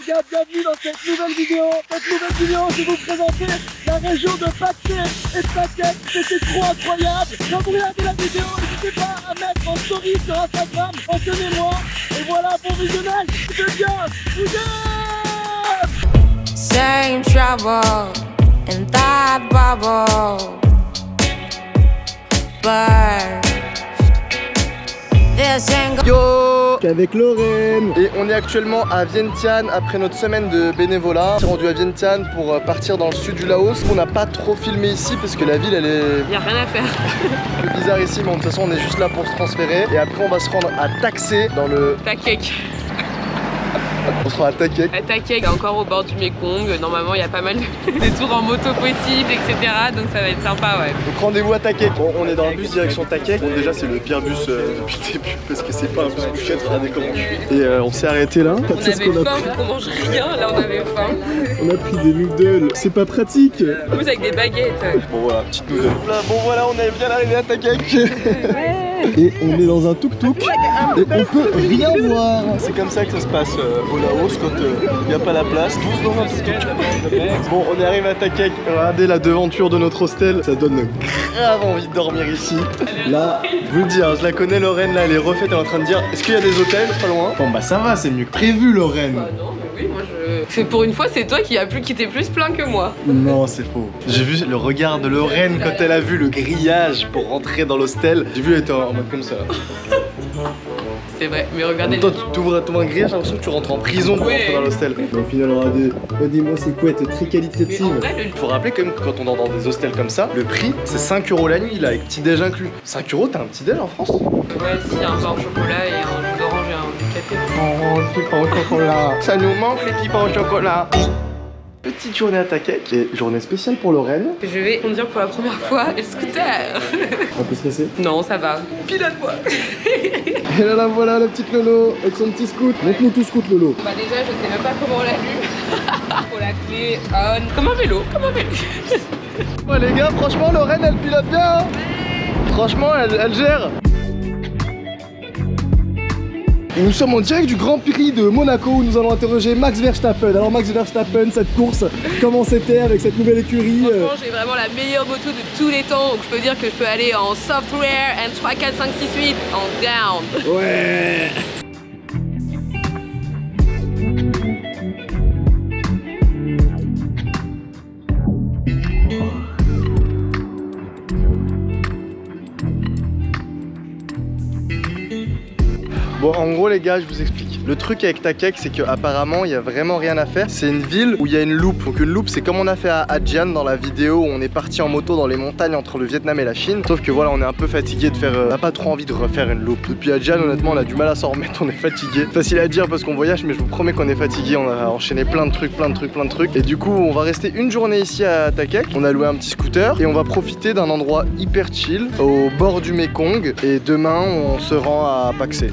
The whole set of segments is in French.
gars, bienvenue dans cette nouvelle vidéo. Cette nouvelle vidéo, je vais vous présenter la région de Paxé et de Takek. C'était trop incroyable. Quand vous regardez la vidéo, n'hésitez pas à mettre en story sur Instagram, mentionnez-moi. Et voilà, bon visionnage. Je viens, vous Same trouble in that bubble. Yo, avec Lorraine. Et on est actuellement à Vientiane après notre semaine de bénévolat. On s'est rendu à Vientiane pour partir dans le sud du Laos. On n'a pas trop filmé ici parce que la ville elle est... Il n'y a rien à faire. Un peu bizarre ici, mais de toute façon on est juste là pour se transférer. Et après on va se rendre à Taxé dans le... Takek. On sera à Takek. À Takek, encore au bord du Mekong. Normalement, il y a pas mal de tours en moto possibles, etc. Donc ça va être sympa, ouais. Donc rendez-vous à Takek. Bon, on est dans le bus direction Takek. Bon, déjà, c'est le pire bus depuis le début parce que c'est pas un bus couchette. Regardez comment je suis. Et on s'est arrêté là. On avait faim, on mange rien. Là, on avait faim. On a pris des noodles. C'est pas pratique. En plus, avec des baguettes. Bon, voilà, petite noodle. Là, bon, voilà, on est bien arrivé à Takek. Et on est dans un tuk-tuk et on peut rien voir. C'est comme ça que ça se passe au Laos quand il n'y a pas la place. Tous dans un tuk-tuk. Bon, on est arrivé à Takek. Regardez la devanture de notre hostel. Ça donne grave envie de dormir ici. Là, je vous le dis, hein, je la connais, Lorraine. Là, elle est refaite. Elle est en train de dire, est-ce qu'il y a des hôtels pas loin? Bon, bah ça va, c'est mieux que prévu, Lorraine. Bah non, mais oui, moi je... Pour une fois, c'est toi qui t'es plus plein que moi. Non, c'est faux. J'ai vu le regard de Lorraine quand elle a vu le grillage pour rentrer dans l'hostel. J'ai vu, elle était en mode comme ça. C'est vrai, mais regardez. Toi, tu ouvres un grillage, j'ai l'impression que tu rentres en prison pour rentrer dans l'hostel. Au final, regardez-moi ces couettes très qualitatives. Il faut rappeler quand même que quand on dort dans des hostels comme ça, le prix c'est 5 € la nuit là, avec petit déj inclus. 5 €, t'as un petit déj en France? Ouais, si, un pain au chocolat et un jus d'orange et un café. Oh, les petits pains au chocolat. Ça nous manque les petits pains au chocolat. Petite journée à Takek et journée spéciale pour Lorraine. Je vais conduire pour la première fois le scooter. Un peu stressé? Non, ça va. Pilote-moi. Et là, la voilà la petite Lolo avec son petit scoot. Montre-nous tout scoot, Lolo. Bah déjà, je sais même pas comment on l'a vu. Faut la clé on. Comme un vélo, comme un vélo. Ouais les gars, franchement Lorraine elle pilote bien hein. Franchement elle gère. Et nous sommes en direct du Grand Prix de Monaco où nous allons interroger Max Verstappen. Alors Max Verstappen, cette course, comment c'était avec cette nouvelle écurie? Franchement j'ai vraiment la meilleure moto de tous les temps. Donc je peux dire que je peux aller en software and 3, 4, 5, 6, 8 en down. Ouais. Bon, en gros les gars, je vous explique. Le truc avec Takek, c'est qu'apparemment, il y a vraiment rien à faire. C'est une ville où il y a une loupe. Donc une loupe, c'est comme on a fait à Adjian dans la vidéo où on est parti en moto dans les montagnes entre le Vietnam et la Chine. Sauf que voilà, on est un peu fatigué de faire... on n'a pas trop envie de refaire une loupe. Depuis Adjian, honnêtement, on a du mal à s'en remettre, on est fatigué. Facile à dire parce qu'on voyage, mais je vous promets qu'on est fatigué. On a enchaîné plein de trucs. Et du coup, on va rester une journée ici à Takek. On a loué un petit scooter et on va profiter d'un endroit hyper chill au bord du Mekong. Et demain, on se rend à Paxé.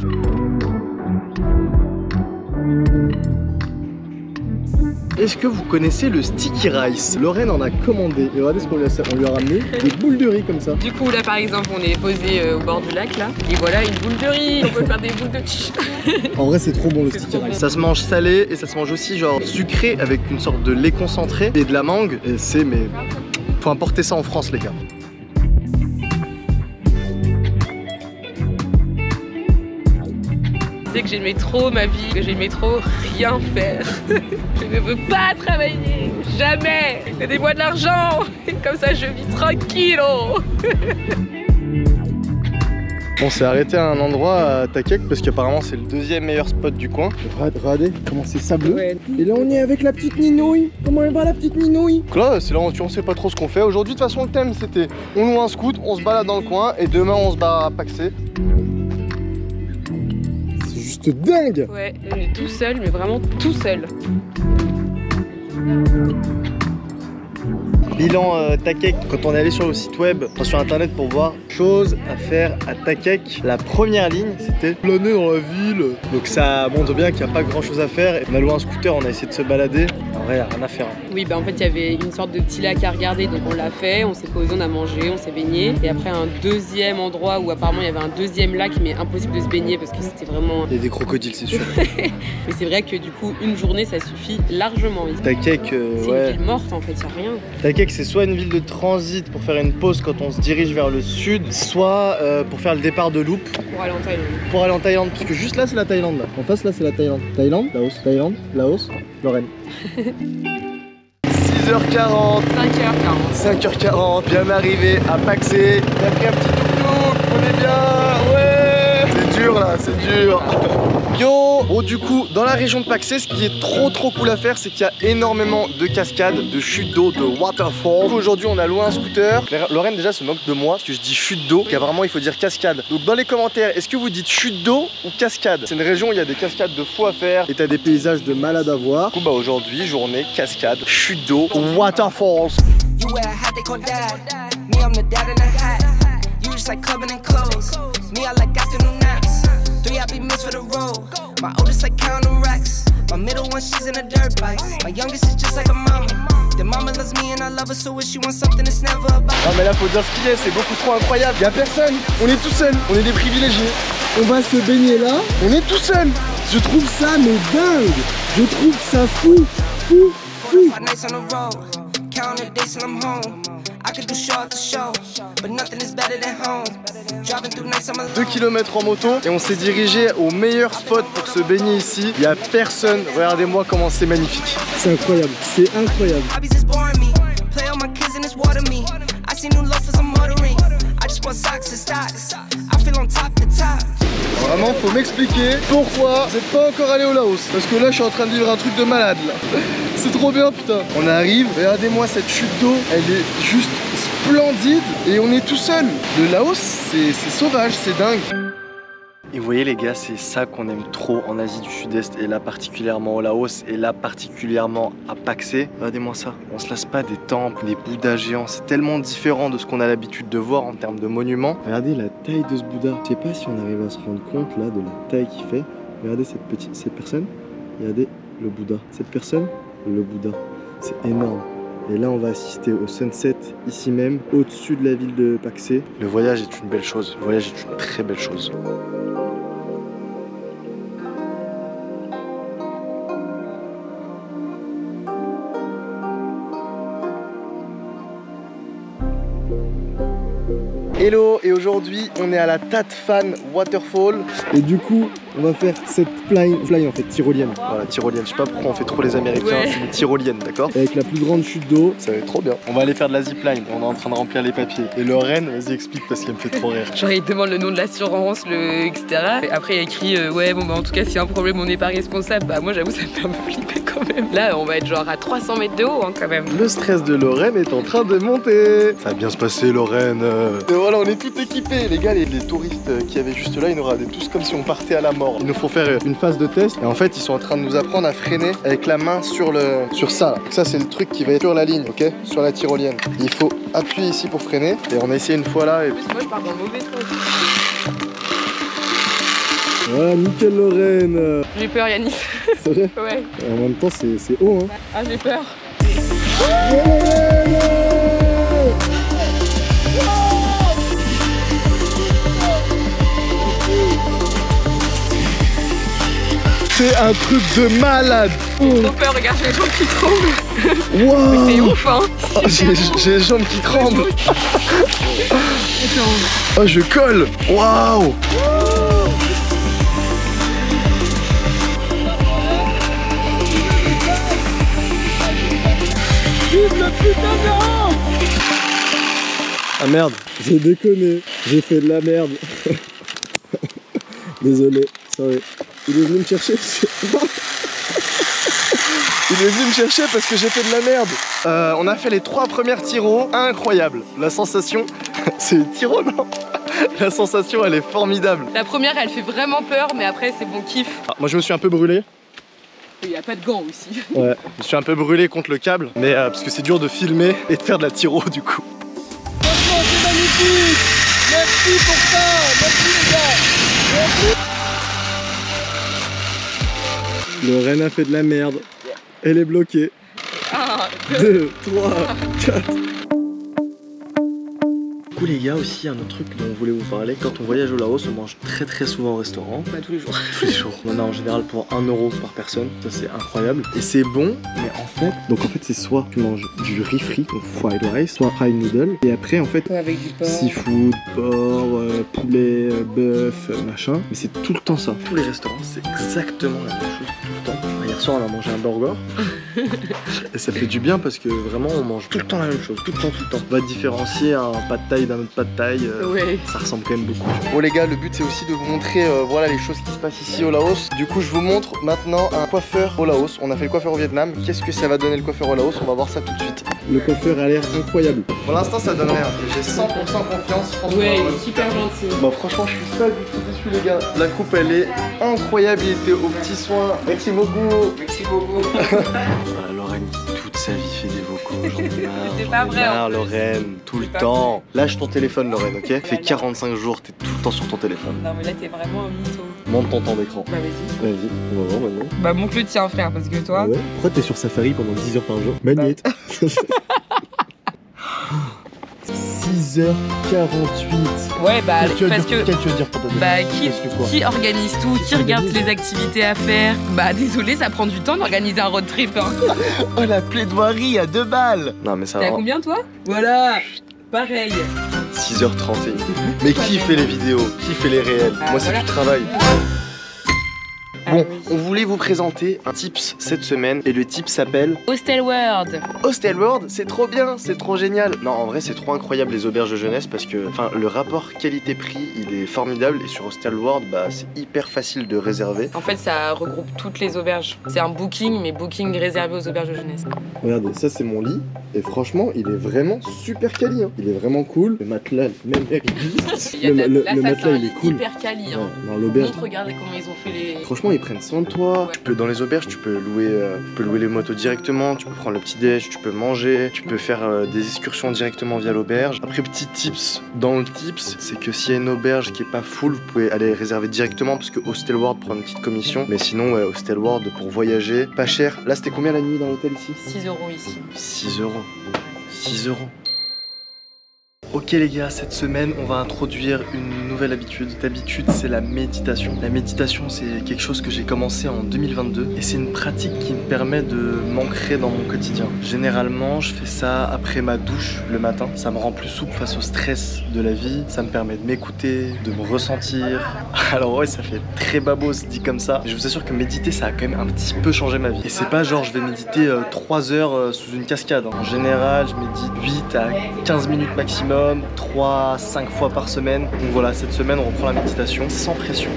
Est-ce que vous connaissez le sticky rice? Lorraine en a commandé et regardez ce qu'on lui a ramené, des boules de riz comme ça. Du coup là par exemple on est posé au bord du lac là et voilà une boule de riz, on peut faire des boules de chiche. En vrai c'est trop bon le sticky rice. Ça se mange salé et ça se mange aussi genre sucré avec une sorte de lait concentré et de la mangue et c'est mais faut importer ça en France les gars. Je sais que j'aimais trop ma vie, que j'aimais trop rien faire. Je ne veux pas travailler, jamais. Donnez-moi de l'argent, comme ça je vis tranquille. On s'est arrêté à un endroit à Takek parce qu'apparemment c'est le deuxième meilleur spot du coin. Regardez comment c'est sableux. Ouais. Et là on est avec la petite Ninouille. Comment elle va la petite Ninouille? Donc là c'est l'aventure, on sait pas trop ce qu'on fait. Aujourd'hui de toute façon le thème c'était on loue un scoot, on se balade dans le coin et demain on se barre à Paxé. C'est dingue! Ouais, on est tout seul, mais vraiment tout seul. Bilan Takek, quand on est allé sur le site web, enfin sur internet pour voir choses à faire à Takek, la première ligne c'était planer dans la ville. Donc ça montre bien qu'il n'y a pas grand chose à faire. On a loué un scooter, on a essayé de se balader. En vrai, y a rien à faire. Hein. Oui, bah en fait, il y avait une sorte de petit lac à regarder, donc on l'a fait, on s'est posé, on a mangé, on s'est baigné. Et après, un deuxième endroit où apparemment il y avait un deuxième lac, mais impossible de se baigner parce que c'était vraiment. Il y a des crocodiles, c'est sûr. Mais c'est vrai que du coup, une journée, ça suffit largement. Takek, c'est ouais. une ville morte en fait, y a rien. Takek, c'est soit une ville de transit pour faire une pause quand on se dirige vers le sud, soit pour faire le départ de Loop. Pour aller en Thaïlande. Pour aller en Thaïlande, parce que juste là, c'est la Thaïlande. Là. En face, là, c'est la Thaïlande. Thaïlande, Laos, Thaïlande, Laos, Lorraine. 6h40. 5h40. 5h40, bien arrivé à Paxé. On a pris un petit tuk-tuk, on est bien, ouais. C'est dur là, c'est dur. Yo. Bon, du coup, dans la région de Paxé, ce qui est trop cool à faire, c'est qu'il y a énormément de cascades, de chutes d'eau, de waterfall. Aujourd'hui, on a loué un scooter. Lorraine déjà se moque de moi parce que je dis chute d'eau, qu'apparemment il faut dire cascade. Donc dans les commentaires, est-ce que vous dites chute d'eau ou cascade? C'est une région où il y a des cascades de fou à faire et t'as des paysages de malade à voir. Du coup, bah aujourd'hui, journée cascade, chute d'eau, waterfalls. You wear a hat they call dad. Me, I'm the dad in a hat. You just like clubbing and clothes. Me, I like afternoon naps. 3 I be missed for the road. My oldest like counting racks. My middle one, she's in a dirt bike. My youngest is just like a mama. The mama loves me and I love her, so if she wants something, it's never about. Non mais là faut dire ce qu'il y a, c'est beaucoup trop incroyable. Y'a personne, on est tout seul, on est des privilégiés. On va se baigner là, on est tout seul. Je trouve ça mais dingue. Je trouve ça fou. 5 nights on the road. Count the days till I'm home. I could do show after show, but nothing is better than home. Driving through nights I'm alone. 2 km en moto et on s'est dirigé au meilleur spot pour se baigner ici. Il y a personne, regardez-moi comment c'est magnifique. C'est incroyable, c'est incroyable. Hobbies is boring me. Play all my kids and it's water me. I see new loafers I'm ordering. I just bought socks and stocks. I feel on top to top. Vraiment, faut m'expliquer pourquoi vous n'êtes pas encore allé au Laos. Parce que là, je suis en train de vivre un truc de malade là. C'est trop bien, putain. On arrive, regardez-moi cette chute d'eau, elle est juste splendide et on est tout seul. Le Laos, c'est sauvage, c'est dingue. Et vous voyez les gars, c'est ça qu'on aime trop en Asie du Sud-Est et là particulièrement au Laos et là particulièrement à Paxé. Regardez-moi ça, on se lasse pas des temples, des bouddhas géants, c'est tellement différent de ce qu'on a l'habitude de voir en termes de monuments. Regardez la taille de ce bouddha, je sais pas si on arrive à se rendre compte là de la taille qu'il fait. Regardez cette personne, regardez le bouddha, cette personne, le bouddha, c'est énorme. Et là on va assister au sunset ici même, au-dessus de la ville de Paxé. Le voyage est une belle chose, le voyage est une très belle chose. Hello, et aujourd'hui on est à la Tat Phan Waterfall et du coup on va faire cette fly en fait, tyrolienne. Voilà, tyrolienne, je sais pas pourquoi on fait trop les Américains, ouais. C'est une tyrolienne, d'accord? Avec la plus grande chute d'eau, ça va être trop bien. On va aller faire de la zipline, on est en train de remplir les papiers. Et Lorraine, vas-y explique parce qu'elle me fait trop rire. Genre il demande le nom de l'assurance, etc. Et après il y a écrit ouais bon bah en tout cas s'il y a un problème on n'est pas responsable. Bah moi j'avoue ça me fait un peu flipper quand même. Là on va être genre à 300 mètres de haut hein, quand même. Le stress de Lorraine est en train de monter. Ça va bien se passer Lorraine. Et voilà, on est tout équipés. Les gars, les touristes qui avaient juste là, ils nous regardaient tous comme si on partait à la mort. Il nous faut faire une phase de test. Et en fait, ils sont en train de nous apprendre à freiner avec la main sur ça. Là. Donc ça, c'est le truc qui va être sur la ligne, ok? Sur la tyrolienne. Il faut appuyer ici pour freiner. Et on a essayé une fois là. Et... En plus, moi, je pars dans le mauvais sens. Ah, nickel Lorraine. J'ai peur, Yanis. C'est vrai? Ouais. En même temps, c'est haut, hein. Ah, j'ai peur. C'est un truc de malade. J'ai trop peur, regarde, j'ai les jambes qui tremblent. Wow. Mais c'est ouf, hein. Oh, j'ai les jambes qui tremblent. Oh, je colle. Waouh. Vive le putain de rampe. Ah merde, j'ai déconné. J'ai fait de la merde. Désolé, sorry. Il est venu me chercher Il est venu me chercher parce que j'ai fait de la merde. On a fait les 3 premières tyros, incroyable. La sensation, c'est les tyros non? La sensation elle est formidable. La première elle fait vraiment peur mais après c'est bon kiff. Ah, moi je me suis un peu brûlé. Il n'y a pas de gants aussi. Ouais, je me suis un peu brûlé contre le câble, mais parce que c'est dur de filmer et de faire de la tyro du coup. Franchement c'est magnifique. Merci pour ça. Merci les gars. Merci. Lorraine a fait de la merde. Elle est bloquée. 1, 2, 3, 4. Du coup les gars, aussi il y a un autre truc dont on voulait vous parler. Quand on voyage au Laos, on mange très souvent au restaurant. Bah tous les jours. Tous les jours. On a en général pour 1 euro par personne. Ça c'est incroyable. Et c'est bon, mais en fait... Donc en fait c'est soit tu manges du riz frit, donc fried rice, soit fried noodle. Et après en fait... Avec du porc. Seafood, porc, poulet, bœuf, machin. Mais c'est tout le temps ça. Tous les restaurants, c'est exactement la même chose tout le temps. Hier soir on a mangé un burger. Et ça fait du bien parce que vraiment on mange tout le temps la même chose. Tout le temps. On va différencier un pad thaï d'un autre pad thaï. Ouais. Ça ressemble quand même beaucoup. Bon les gars, le but c'est aussi de vous montrer voilà les choses qui se passent ici au Laos. Du coup je vous montre maintenant un coiffeur au Laos. On a fait le coiffeur au Vietnam. Qu'est-ce que ça va donner le coiffeur au Laos? On va voir ça tout de suite. Le coiffeur a l'air incroyable. Pour l'instant ça donne rien. J'ai 100% confiance. Je pense Ouais, il est super gentil. Bon franchement je suis pas du tout déçu les gars. La coupe elle est incroyable. Il était aux petits soins. Merci beaucoup. Merci beaucoup. Voilà, Lorraine qui toute sa vie fait des vocaux. J'en ai marre. C'est pas vrai, en plus. Lorraine, tout le temps. Lâche ton téléphone Lorraine, ok? Fait 45 jours, t'es tout le temps sur ton téléphone. Non mais là t'es vraiment un mytho. Monte ton temps d'écran. Bah vas-y. Vas-y, on va voir maintenant. Bah monte le tien frère parce que toi... Ouais. Pourquoi t'es sur Safari pendant 10 heures par jour? Magnette. 6h48. Ouais bah parce que... Qu'est-ce que tu veux dire pour donner? Bah Parce qui organise tout, qui regarde les activités à faire. Bah désolé, ça prend du temps d'organiser un road trip hein. Oh la plaidoirie à 2 balles. Non mais ça T'es à va. combien toi? Voilà, pareil. 6h31. Mais qui fait les vidéos? Qui fait les réels? Ah, Moi c'est voilà. du travail. Ah, Bon, oui. on voulait vous présenter un tips cette semaine et le tips s'appelle Hostel World. Hostel World. C'est trop bien, c'est trop génial. Non, en vrai, c'est trop incroyable les auberges de jeunesse parce que, enfin, le rapport qualité-prix, il est formidable et sur Hostel World, bah, c'est hyper facile de réserver. En fait, ça regroupe toutes les auberges. C'est un booking, mais booking réservé aux auberges de jeunesse. Regardez, ça c'est mon lit et franchement, il est vraiment super quali. Hein. Il est vraiment cool. Le matelas, même Là, le ça, matelas, c'est un il est lit cool. hyper quali. Hein. Ouais, dans l'auberge. Montre, regardez comment ils ont fait les... Franchement, ils prennent soin de toi. Tu peux, dans les auberges, tu peux louer les motos directement, tu peux prendre le petit déj, tu peux manger, tu peux faire des excursions directement via l'auberge. Après, petit tips, dans le tips, c'est que s'il y a une auberge qui est pas full, vous pouvez aller réserver directement parce que Hostel World prend une petite commission. Mais sinon, ouais, Hostel World pour voyager, pas cher. Là, c'était combien la nuit dans l'hôtel ici? 6 € ici. 6 euros. 6 euros. Ok les gars, cette semaine on va introduire une nouvelle habitude. D'habitude c'est la méditation. La méditation c'est quelque chose que j'ai commencé en 2022 et c'est une pratique qui me permet de m'ancrer dans mon quotidien. Généralement je fais ça après ma douche le matin. Ça me rend plus souple face au stress de la vie. Ça me permet de m'écouter, de me ressentir. Alors ouais ça fait très babos dit comme ça. Mais je vous assure que méditer ça a quand même un petit peu changé ma vie. Et c'est pas genre je vais méditer 3 heures sous une cascade. En général je médite 8 à 15 minutes maximum. 3-5 fois par semaine. Donc voilà, cette semaine on reprend la méditation sans pression.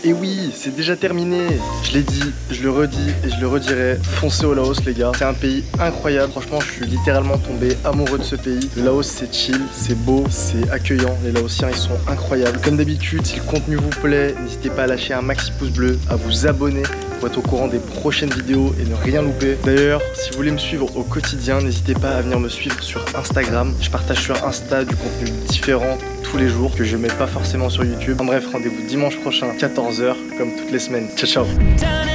Et oui, c'est déjà terminé. Je l'ai dit, je le redis et je le redirai. Foncez au Laos les gars. C'est un pays incroyable. Franchement, je suis littéralement tombé amoureux de ce pays. Le Laos c'est chill, c'est beau, c'est accueillant. Les Laotiens ils sont incroyables. Comme d'habitude, si le contenu vous plaît, n'hésitez pas à lâcher un maxi pouce bleu, à vous abonner pour être au courant des prochaines vidéos et ne rien louper. D'ailleurs, si vous voulez me suivre au quotidien, n'hésitez pas à venir me suivre sur Instagram. Je partage sur Insta du contenu différent tous les jours que je mets pas forcément sur YouTube. En bref, rendez-vous dimanche prochain 14h comme toutes les semaines. Ciao ciao.